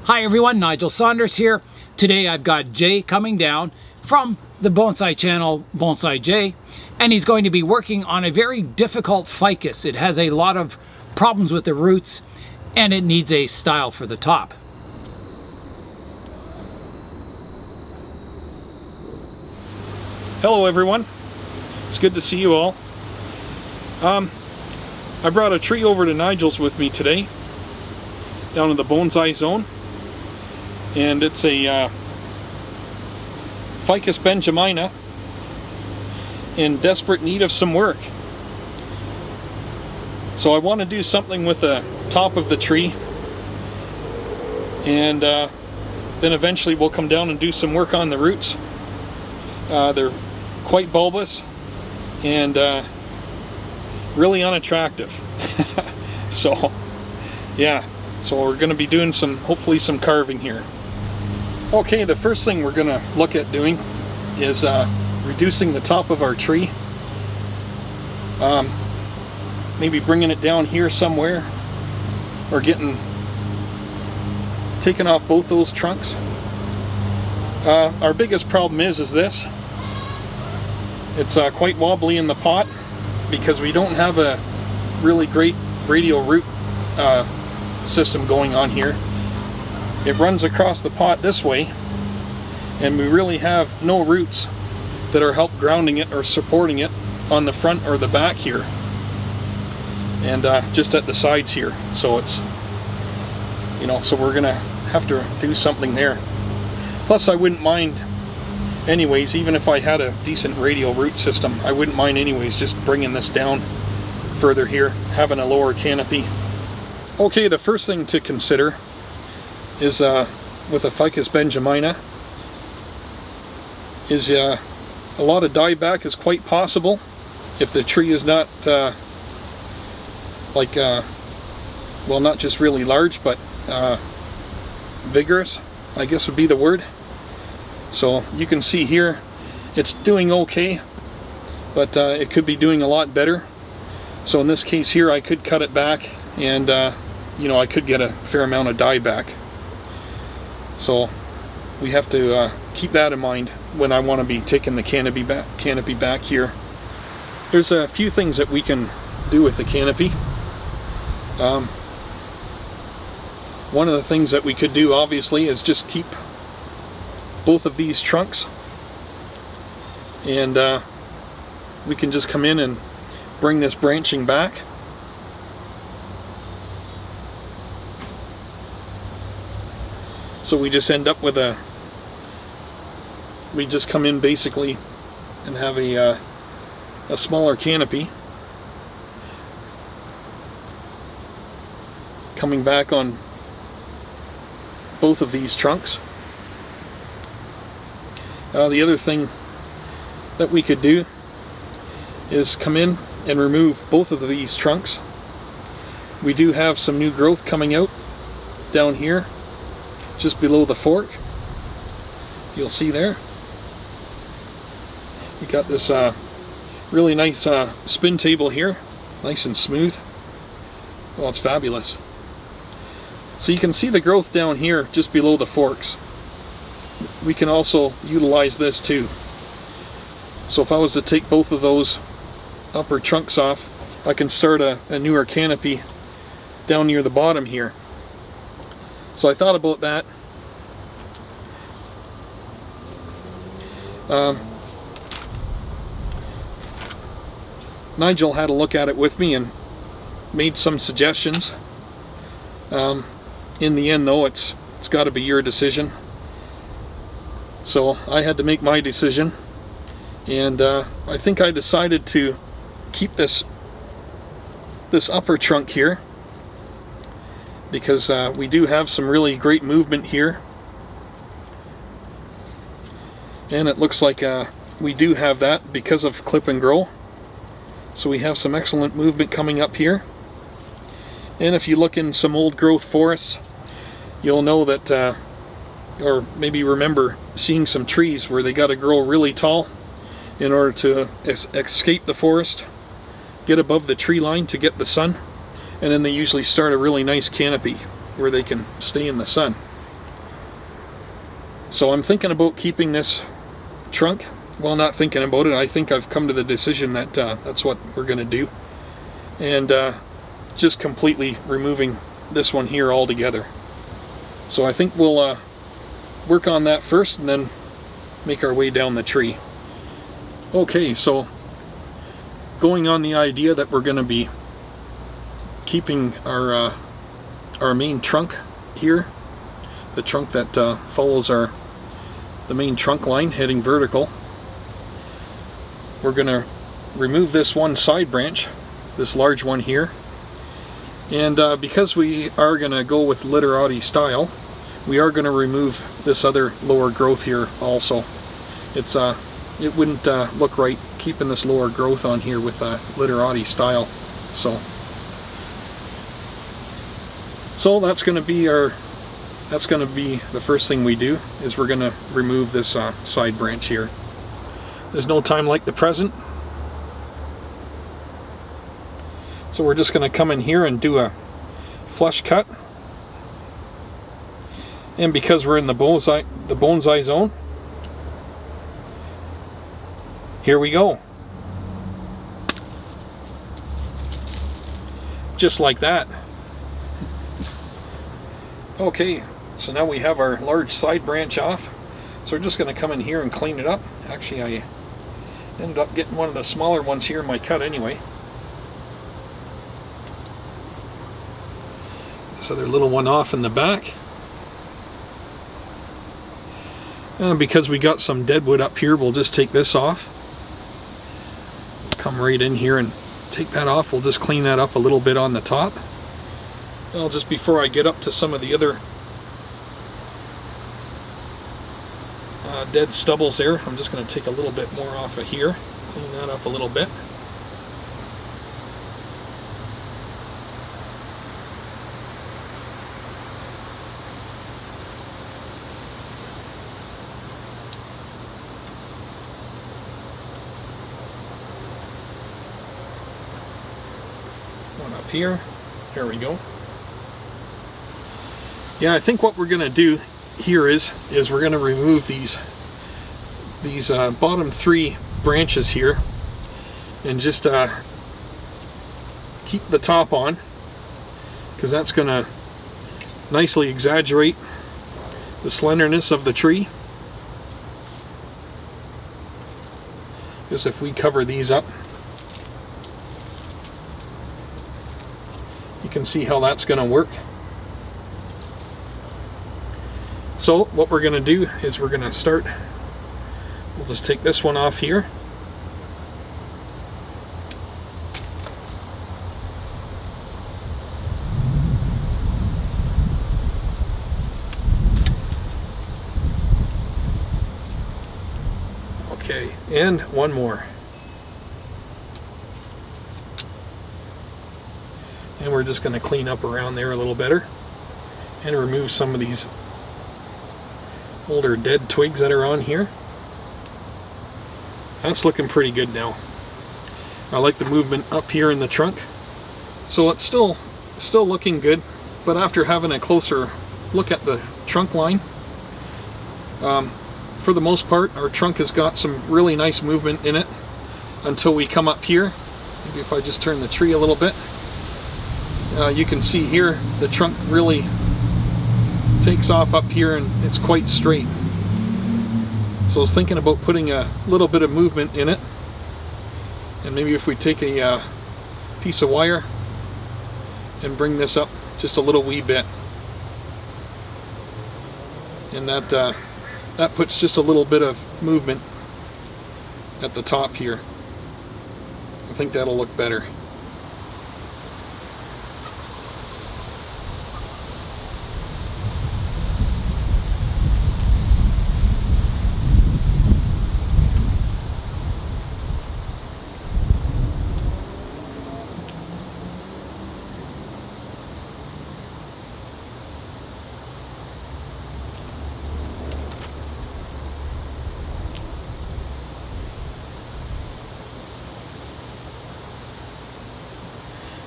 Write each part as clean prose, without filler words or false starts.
Hi everyone, Nigel Saunders here. Today I've got Jay coming down from the bonsai channel Bonsai J, and he's going to be working on a very difficult ficus. It has a lot of problems with the roots and it needs a style for the top. Hello everyone, it's good to see you all. I brought a tree over to Nigel's with me today, down in the Bonsai Zone, and it's a Ficus benjamina in desperate need of some work. So I want to do something with the top of the tree, and then eventually we'll come down and do some work on the roots. They're quite bulbous and really unattractive. So yeah, so we're going to be doing hopefully some carving here. Okay, the first thing we're going to look at doing is reducing the top of our tree. Maybe bringing it down here somewhere, or taking off both those trunks. Our biggest problem is this. It's quite wobbly in the pot because we don't have a really great radial root system going on here. It runs across the pot this way, and we really have no roots that are help grounding it or supporting it on the front or the back here, and just at the sides here. So it's, so we're gonna have to do something there. Plus I wouldn't mind anyways, even if I had a decent radial root system, I wouldn't mind anyways just bringing this down further here, having a lower canopy. Okay, the first thing to consider is with a Ficus benjamina is a lot of dieback is quite possible if the tree is not well, not just really large, but vigorous, I guess would be the word. So you can see here it's doing okay, but it could be doing a lot better. So in this case here I could cut it back, and I could get a fair amount of dieback. So we have to keep that in mind when I want to be taking the canopy back here. There's a few things that we can do with the canopy. One of the things that we could do obviously is just keep both of these trunks, and we can just come in and bring this branching back. So we just end up with we just come in basically and have a smaller canopy coming back on both of these trunks. The other thing that we could do is come in and remove both of these trunks. We do have some new growth coming out down here just below the fork. You'll see there we got this really nice spin table here, nice and smooth. Well, it's fabulous. So you can see the growth down here just below the forks. We can also utilize this too. So if I was to take both of those upper trunks off, I can start a newer canopy down near the bottom here. So I thought about that. Nigel had a look at it with me and made some suggestions. In the end though, it's got to be your decision. So I had to make my decision, and I think I decided to keep this upper trunk here because we do have some really great movement here, and it looks like we do have that because of clip and grow. So we have some excellent movement coming up here, and if you look in some old growth forests, you'll know that or maybe remember seeing some trees where they got to grow really tall in order to escape the forest, get above the tree line to get the sun, and then they usually start a really nice canopy where they can stay in the sun. So I'm thinking about keeping this trunk. Well, not thinking about it, I think I've come to the decision that that's what we're going to do. And just completely removing this one here altogether. So I think we'll work on that first and then make our way down the tree. Okay, so going on the idea that we're going to be keeping our main trunk here, the trunk that follows the main trunk line heading vertical. We're going to remove this one side branch, this large one here, and because we are going to go with literati style, we are going to remove this other lower growth here also. It wouldn't look right keeping this lower growth on here with literati style. So that's going to be the first thing we do, is we're going to remove this side branch here. There's no time like the present. So we're just going to come in here and do a flush cut. And because we're in the bonsai zone, here we go. Just like that. Okay, so now we have our large side branch off. So we're just going to come in here and clean it up. Actually, I ended up getting one of the smaller ones here in my cut anyway. This other little one off in the back. And because we got some dead wood up here, we'll just take this off. Come right in here and take that off. We'll just clean that up a little bit on the top. Well, just before I get up to some of the other dead stubbles there, I'm just going to take a little bit more off of here, clean that up a little bit. One up here. There we go. Yeah, I think what we're going to do here is we're going to remove these bottom three branches here and just keep the top on, because that's going to nicely exaggerate the slenderness of the tree. Just if we cover these up, you can see how that's going to work. So what we're going to do is we're going to start, we'll just take this one off here. Okay, and one more. And we're just going to clean up around there a little better and remove some of these older dead twigs that are on here. That's looking pretty good now. I like the movement up here in the trunk. So it's still looking good, but after having a closer look at the trunk line, for the most part our trunk has got some really nice movement in it until we come up here. Maybe if I just turn the tree a little bit, you can see here the trunk really takes off up here and it's quite straight. So I was thinking about putting a little bit of movement in it, and maybe if we take a piece of wire and bring this up just a little wee bit, and that puts just a little bit of movement at the top here. I think that'll look better.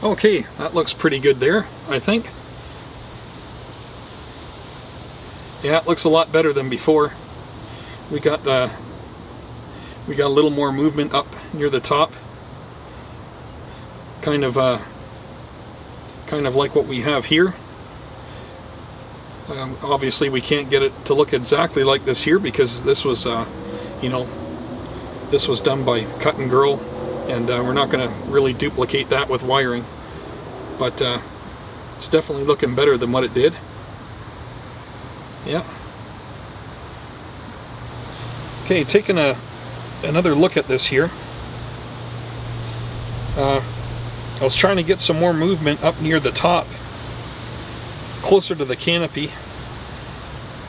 Okay, that looks pretty good there, I think. Yeah, it looks a lot better than before. We got a little more movement up near the top. Kind of like what we have here. Obviously we can't get it to look exactly like this here because this was you know, this was done by cut and grill, and we're not going to really duplicate that with wiring, but it's definitely looking better than what it did. Yeah. Okay, taking another look at this here. I was trying to get some more movement up near the top, closer to the canopy,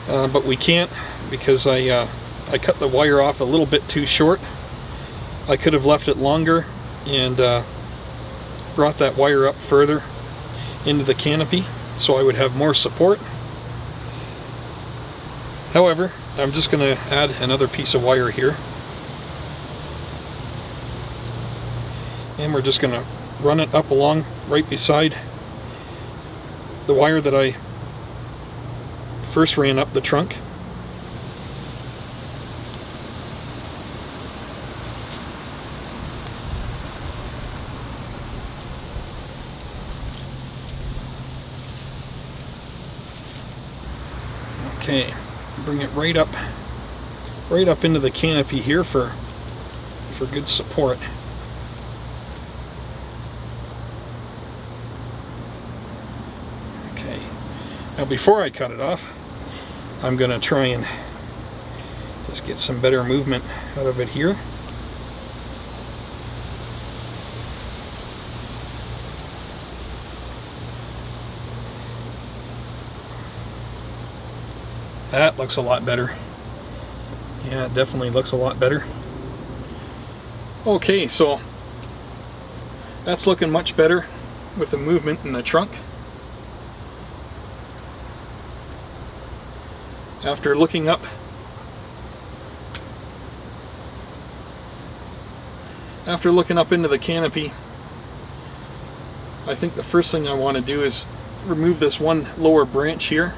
but we can't because I cut the wire off a little bit too short. I could have left it longer and brought that wire up further into the canopy so I would have more support. However, I'm just going to add another piece of wire here, and we're just going to run it up along right beside the wire that I first ran up the trunk. Okay, bring it right up into the canopy here for good support. Okay, now before I cut it off, I'm going to try and just get some better movement out of it here. That looks a lot better. Yeah, it definitely looks a lot better. Okay, so that's looking much better with the movement in the trunk. After looking up into the canopy, I think the first thing I want to do is remove this one lower branch here,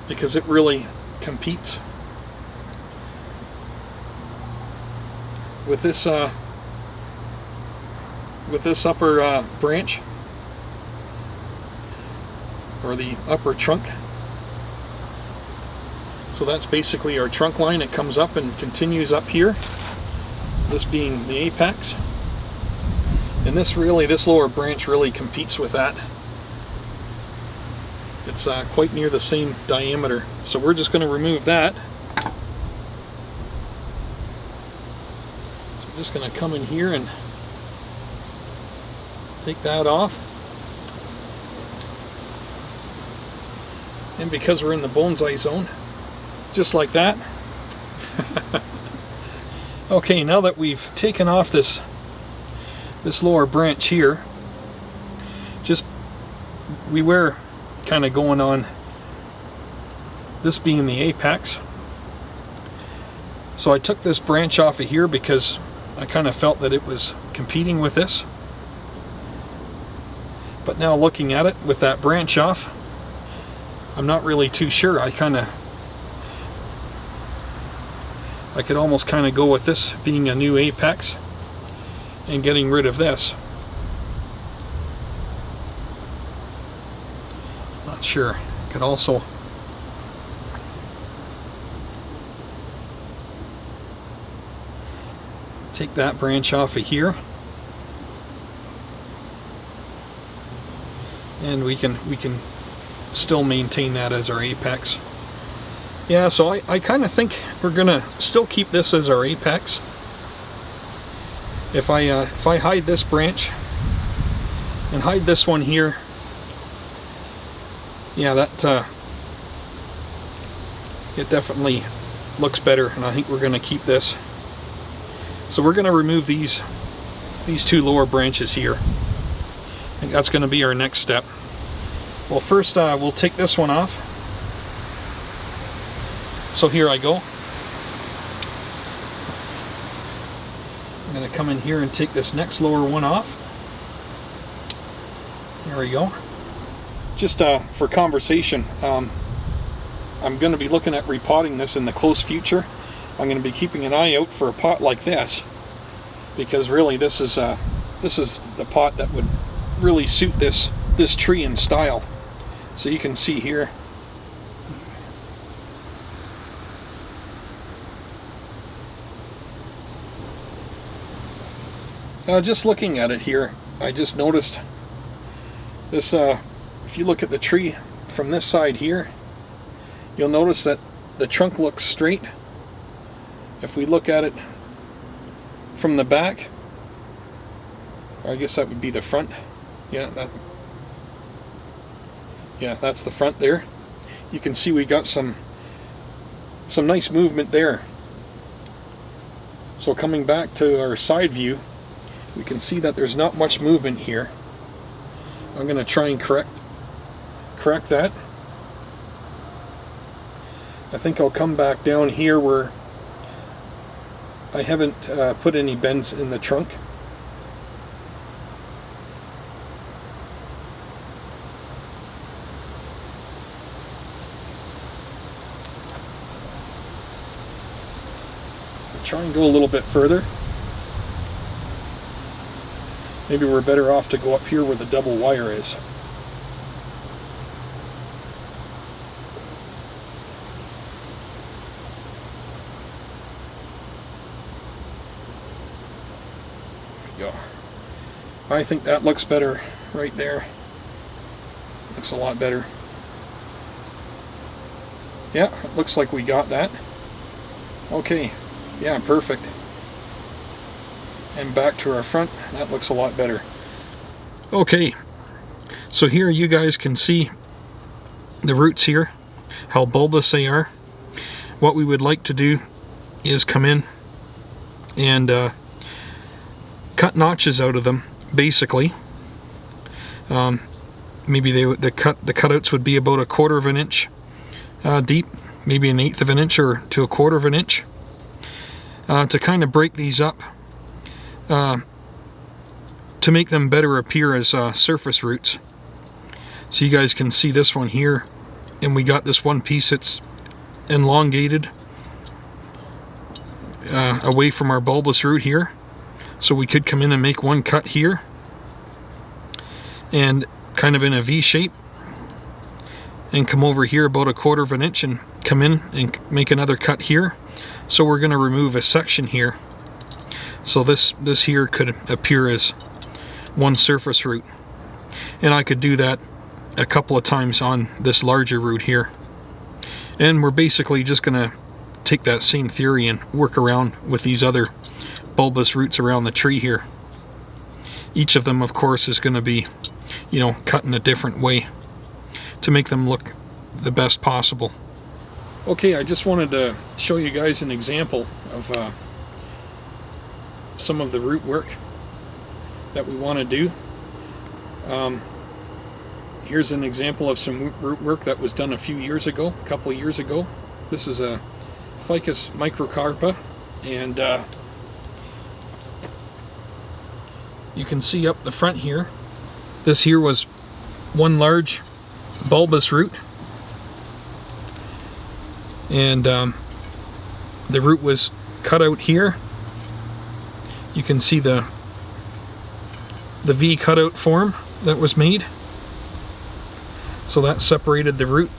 because it really competes with this upper branch, or the upper trunk. So that's basically our trunk line. It comes up and continues up here, this being the apex, and this lower branch really competes with that. It's quite near the same diameter, so we're just going to remove that. So I'm just going to come in here and take that off. And because we're in the bonsai zone, just like that. Okay, now that we've taken off this lower branch here, we were kind of going on this being the apex, so I took this branch off of here because I kind of felt that it was competing with this. But now looking at it with that branch off, I'm not really too sure. I could almost kind of go with this being a new apex and getting rid of this. Not sure. Could also take that branch off of here, and we can still maintain that as our apex. Yeah, so I kind of think we're gonna still keep this as our apex. If I hide this branch and hide this one here, yeah, that it definitely looks better, and I think we're gonna keep this. So we're gonna remove these two lower branches here. I think that's gonna be our next step. Well, first we'll take this one off. So here I go. I'm going to come in here and take this next lower one off. There we go. Just for conversation, I'm going to be looking at repotting this in the close future. I'm going to be keeping an eye out for a pot like this, because really this is the pot that would really suit this tree in style. So you can see here. Just looking at it here, I just noticed this. If you look at the tree from this side here, you'll notice that the trunk looks straight. If we look at it from the back, or I guess that would be the front. Yeah, that's the front there. You can see we got some nice movement there. So coming back to our side view, we can see that there's not much movement here. I'm going to try and correct that. I think I'll come back down here where I haven't put any bends in the trunk. I'll try and go a little bit further. Maybe we're better off to go up here where the double wire is. Go. I think that looks better right there. Looks a lot better. Yeah, it looks like we got that. Okay, yeah, perfect. And back to our front, that looks a lot better. Okay, so here you guys can see the roots here, how bulbous they are. What we would like to do is come in and cut notches out of them, basically. Maybe the cutouts would be about 1/4 of an inch deep, maybe 1/8 of an inch or to 1/4 of an inch, to kind of break these up, to make them better appear as surface roots. So you guys can see this one here, and we got this one piece that's elongated away from our bulbous root here. So we could come in and make one cut here, and kind of in a V shape, and come over here about 1/4 of an inch and come in and make another cut here. So we're going to remove a section here. So this here could appear as one surface root. And I could do that a couple of times on this larger root here. And we're basically just going to take that same theory and work around with these other bulbous roots around the tree here. Each of them, of course, is going to be, you know, cut in a different way to make them look the best possible. Okay, I just wanted to show you guys an example of some of the root work that we want to do. Here's an example of some root work that was done a couple of years ago. This is a Ficus microcarpa, and you can see up the front here, this here was one large bulbous root, and the root was cut out here. You can see the V cutout form that was made. So that separated the root.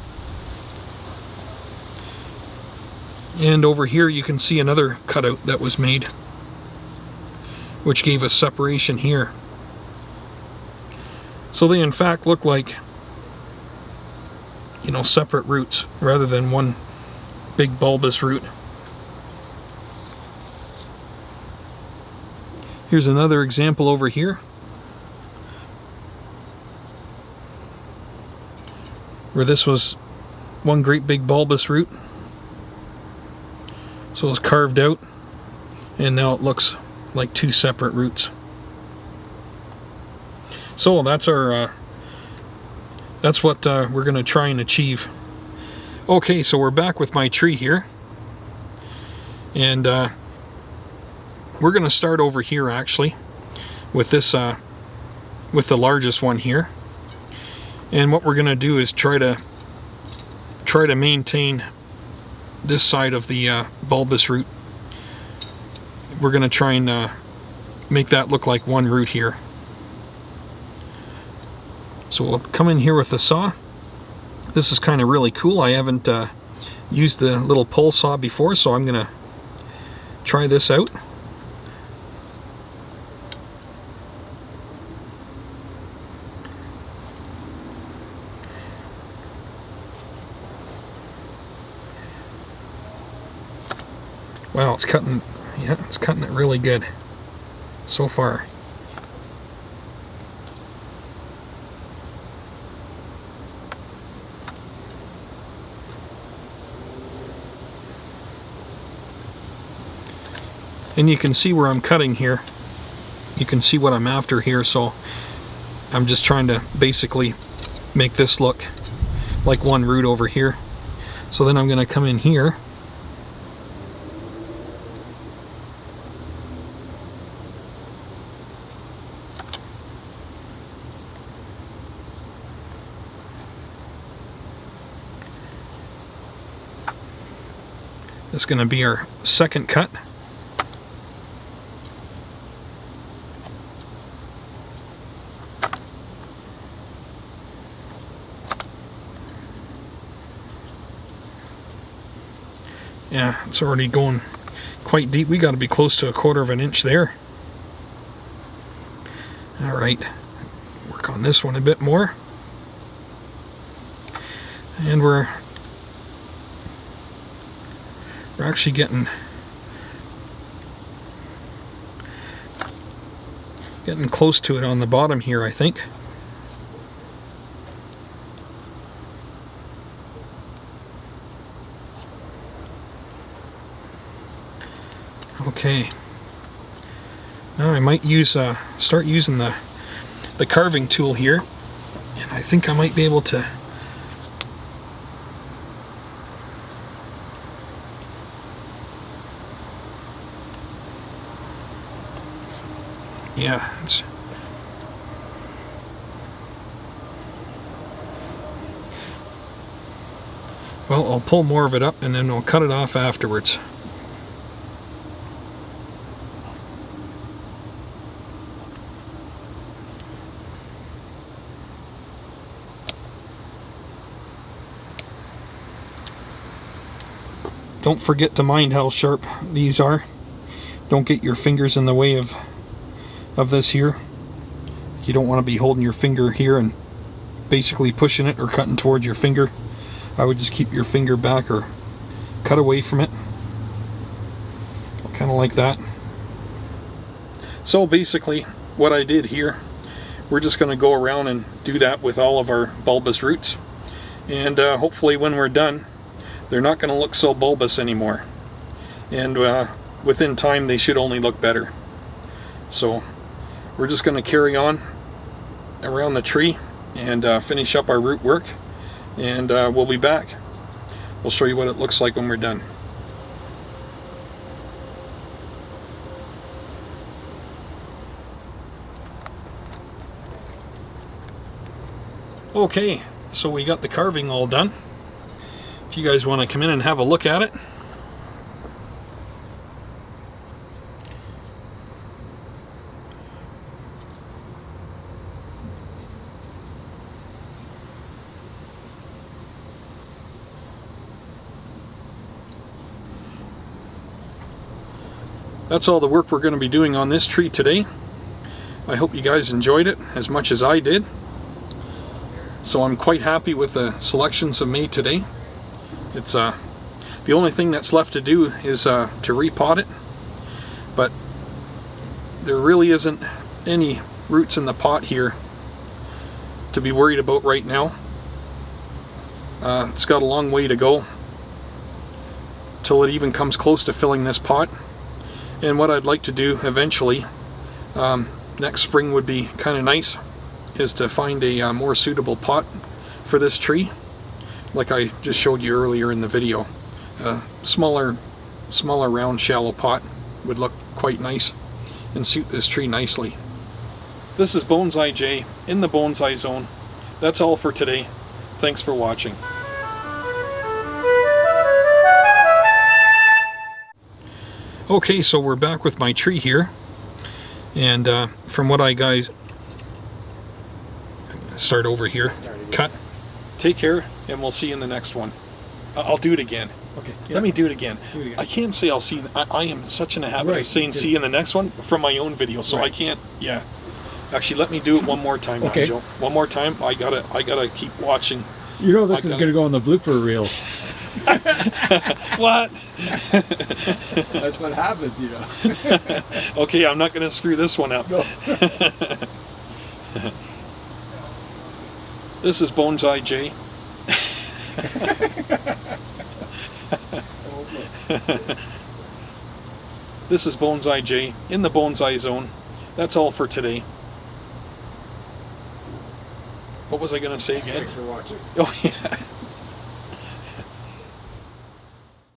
And over here you can see another cutout that was made, which gave us separation here. So they in fact look like, you know, separate roots rather than one big bulbous root. Here's another example over here, where this was one great big bulbous root. So it was carved out, and now it looks like two separate roots. So that's our that's what we're going to try and achieve. Okay, so we're back with my tree here, and we're going to start over here actually with this with the largest one here. And what we're going to do is try to try to maintain this side of the bulbous root. We're going to try and make that look like one root here. So we'll come in here with the saw. This is kind of really cool. I haven't used the little pole saw before, so I'm going to try this out. Wow, it's cutting, yeah, it's cutting it really good so far. And you can see where I'm cutting here. You can see what I'm after here, so I'm just trying to basically make this look like one root over here. So then I'm going to come in here. This is going to be our second cut. Yeah, it's already going quite deep. We got to be close to 1/4 of an inch there. All right, work on this one a bit more. And we're actually getting close to it on the bottom here, I think. Okay. Now I might use start using the carving tool here, and I think I might be able to it's well, I'll pull more of it up and then I'll cut it off afterwards. Don't forget to mind how sharp these are. Don't get your fingers in the way of this here. You don't want to be holding your finger here and basically pushing it or cutting towards your finger. I would just keep your finger back or cut away from it. Kind of like that. So basically what I did here, we're just going to go around and do that with all of our bulbous roots. And hopefully when we're done, they're not going to look so bulbous anymore. And within time they should only look better. So we're just going to carry on around the tree and finish up our root work, and we'll be back. We'll show you what it looks like when we're done. Okay, so we got the carving all done. If you guys want to come in and have a look at it. That's all the work we're going to be doing on this tree today. I hope you guys enjoyed it as much as I did. So I'm quite happy with the selections I've made today. It's the only thing that's left to do is to repot it, but there really isn't any roots in the pot here to be worried about right now. It's got a long way to go till it even comes close to filling this pot. And what I'd like to do eventually, next spring would be kind of nice, is to find a more suitable pot for this tree, like I just showed you earlier in the video. Smaller round shallow pot would look quite nice and suit this tree nicely. This is Bonsai J in the Bonsai Zone. That's all for today. Thanks for watching. Okay, so we're back with my tree here, and from what I'm gonna start over here, cut. Take care, and we'll see you in the next one. I'll do it again. Okay. Let me do it again. Do it again. I can't say I'll see. I am such in a habit of saying see you in the next one from my own video, so I can't. Yeah. Actually, let me do it one more time, Okay. Nigel. One more time. I gotta keep watching. You know this is going to go on the blooper reel. What? That's what happens, you know. Okay, I'm not gonna screw this one up. No. This is Bonsai J. This is Bonsai J in the Bonsai Zone. That's all for today. What was I going to say again? Thanks for watching. Oh yeah.